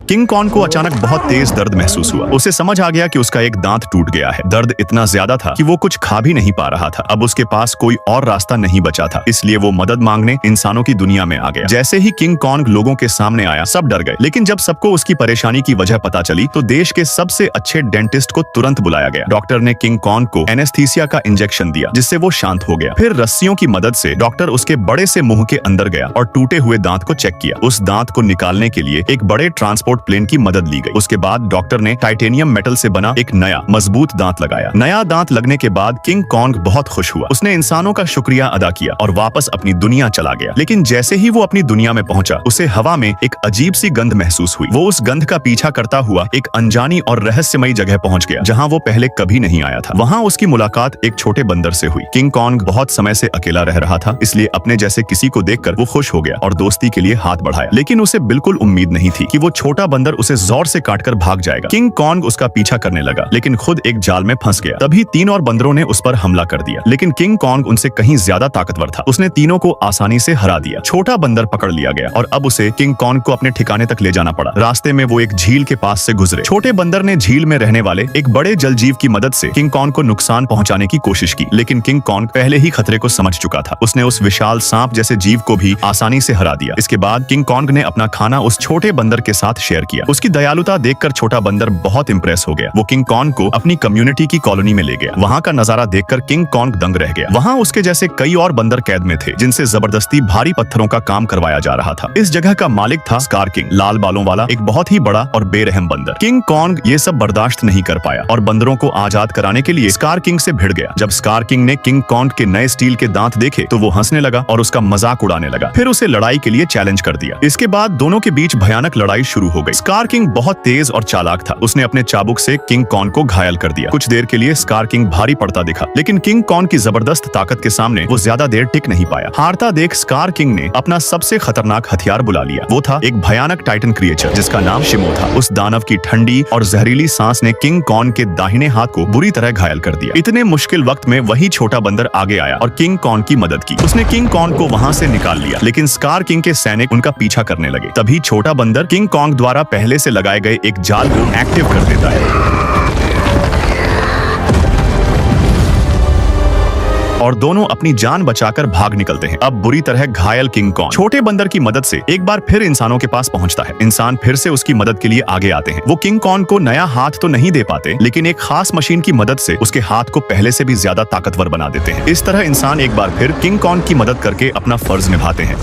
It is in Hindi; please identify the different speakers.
Speaker 1: किंग कॉन्ग को अचानक बहुत तेज दर्द महसूस हुआ। उसे समझ आ गया कि उसका एक दांत टूट गया है। दर्द इतना ज्यादा था कि वो कुछ खा भी नहीं पा रहा था। अब उसके पास कोई और रास्ता नहीं बचा था, इसलिए वो मदद मांगने इंसानों की दुनिया में आ गया। जैसे ही किंग कॉन्ग लोगों के सामने आया, सब डर गए। लेकिन जब सबको उसकी परेशानी की वजह पता चली तो देश के सबसे अच्छे डेंटिस्ट को तुरंत बुलाया गया। डॉक्टर ने किंग कॉन्ग को एनेस्थीसिया का इंजेक्शन दिया, जिससे वो शांत हो गया। फिर रस्सियों की मदद से डॉक्टर उसके बड़े से मुंह के अंदर गया और टूटे हुए दांत को चेक किया। उस दांत को निकालने के लिए एक बड़े ट्रांसपोर्ट प्लेन की मदद ली गई। उसके बाद डॉक्टर ने टाइटेनियम मेटल से बना एक नया मजबूत दांत लगाया। नया दांत लगने के बाद किंग कॉन्ग बहुत खुश हुआ। उसने इंसानों का शुक्रिया अदा किया और वापस अपनी दुनिया चला गया। लेकिन जैसे ही वो अपनी दुनिया में पहुंचा, उसे हवा में एक अजीब सी गंध महसूस हुई। वो उस गंध का पीछा करता हुआ एक अनजानी और रहस्यमयी जगह पहुंच गया, जहां वो पहले कभी नहीं आया था। वहां उसकी मुलाकात एक छोटे बंदर से हुई। किंग कॉन्ग बहुत समय से अकेला रह रहा था, इसलिए अपने जैसे किसी को देखकर वो खुश हो गया और दोस्ती के लिए हाथ बढ़ाया। लेकिन उसे बिल्कुल उम्मीद नहीं थी कि वो छोटा बंदर उसे जोर से काटकर भाग जाएगा। किंग कॉन्ग उसका पीछा करने लगा, लेकिन खुद एक जाल में फंस गया। तभी 3 और बंदरों ने उस पर हमला कर दिया, लेकिन किंग कॉन्ग उनसे कहीं ज्यादा ताकतवर था। उसने तीनों को आसानी से हरा दिया। छोटा बंदर पकड़ लिया गया और अब उसे किंग कॉन्ग को अपने ठिकाने तक ले जाना पड़ा। रास्ते में वो एक झील के पास से गुजरे। छोटे बंदर ने झील में रहने वाले एक बड़े जलजीव की मदद से किंग कॉन्ग को नुकसान पहुंचाने की कोशिश की, लेकिन किंग कॉन्ग पहले ही खतरे को समझ चुका था। उसने उस विशाल सांप जैसे जीव को भी आसानी से हरा दिया। इसके बाद किंग कॉन्ग ने अपना खाना उस छोटे बंदर के साथ शेयर किया। उसकी दयालुता देखकर छोटा बंदर बहुत इंप्रेस हो गया। वो किंग कॉन्ग को अपनी कम्युनिटी की कॉलोनी में ले गया। वहां का नजारा देखकर किंग कॉन्ग दंग रह गया। वहां उसके जैसे कई और बंदर कैद में थे, जिनसे जबरदस्ती भारी पत्थरों का काम करवाया जा रहा था। इस जगह का मालिक था स्कार किंग, लाल बालों वाला एक बहुत ही बड़ा और बेरहम बंदर। किंग कॉन्ग ये सब बर्दाश्त नहीं कर पाया और बंदरों को आजाद कराने के लिए स्कार किंग से भिड़ गया। जब स्कार किंग ने किंग कॉन्ग के नए स्टील के दांत देखे तो वो हंसने लगा और उसका मजाक उड़ाने लगा। फिर उसे लड़ाई के लिए चैलेंज कर दिया। इसके बाद दोनों के बीच भयानक लड़ाई शुरू हो गई। स्कार किंग बहुत तेज और चालाक था। उसने अपने चाबुक से किंग कॉन्ग को घायल कर दिया। कुछ देर के लिए स्कार किंग भारी पड़ता दिखा, लेकिन किंग कॉन्ग की जबरदस्त ताकत के सामने वो ज्यादा देर टिक नहीं पाया। हारता देख स्कार किंग ने अपना सबसे खतरनाक हथियार बुला लिया। वो था एक भयानक टाइटन क्रिएचर, जिसका नाम शिमो था। उस दानव की ठंडी और जहरीली सांस ने किंग कॉन्ग के दाहिने हाथ को बुरी तरह घायल कर दिया। इतने मुश्किल वक्त में वही छोटा बंदर आगे आया और किंग कॉन्ग की मदद की। उसने किंग कॉन्ग को वहां से निकाल लिया, लेकिन स्कार किंग के सैनिक उनका पीछा करने लगे। तभी छोटा बंदर किंग कॉन्ग द्वारा पहले से लगाए गए एक जाल को एक्टिव कर देता है और दोनों अपनी जान बचाकर भाग निकलते हैं। अब बुरी तरह घायल किंग कॉन्ग छोटे बंदर की मदद से एक बार फिर इंसानों के पास पहुंचता है। इंसान फिर से उसकी मदद के लिए आगे आते हैं। वो किंग कॉन्ग को नया हाथ तो नहीं दे पाते, लेकिन एक खास मशीन की मदद से उसके हाथ को पहले से भी ज्यादा ताकतवर बना देते हैं। इस तरह इंसान एक बार फिर किंग कॉन्ग की मदद करके अपना फर्ज निभाते हैं।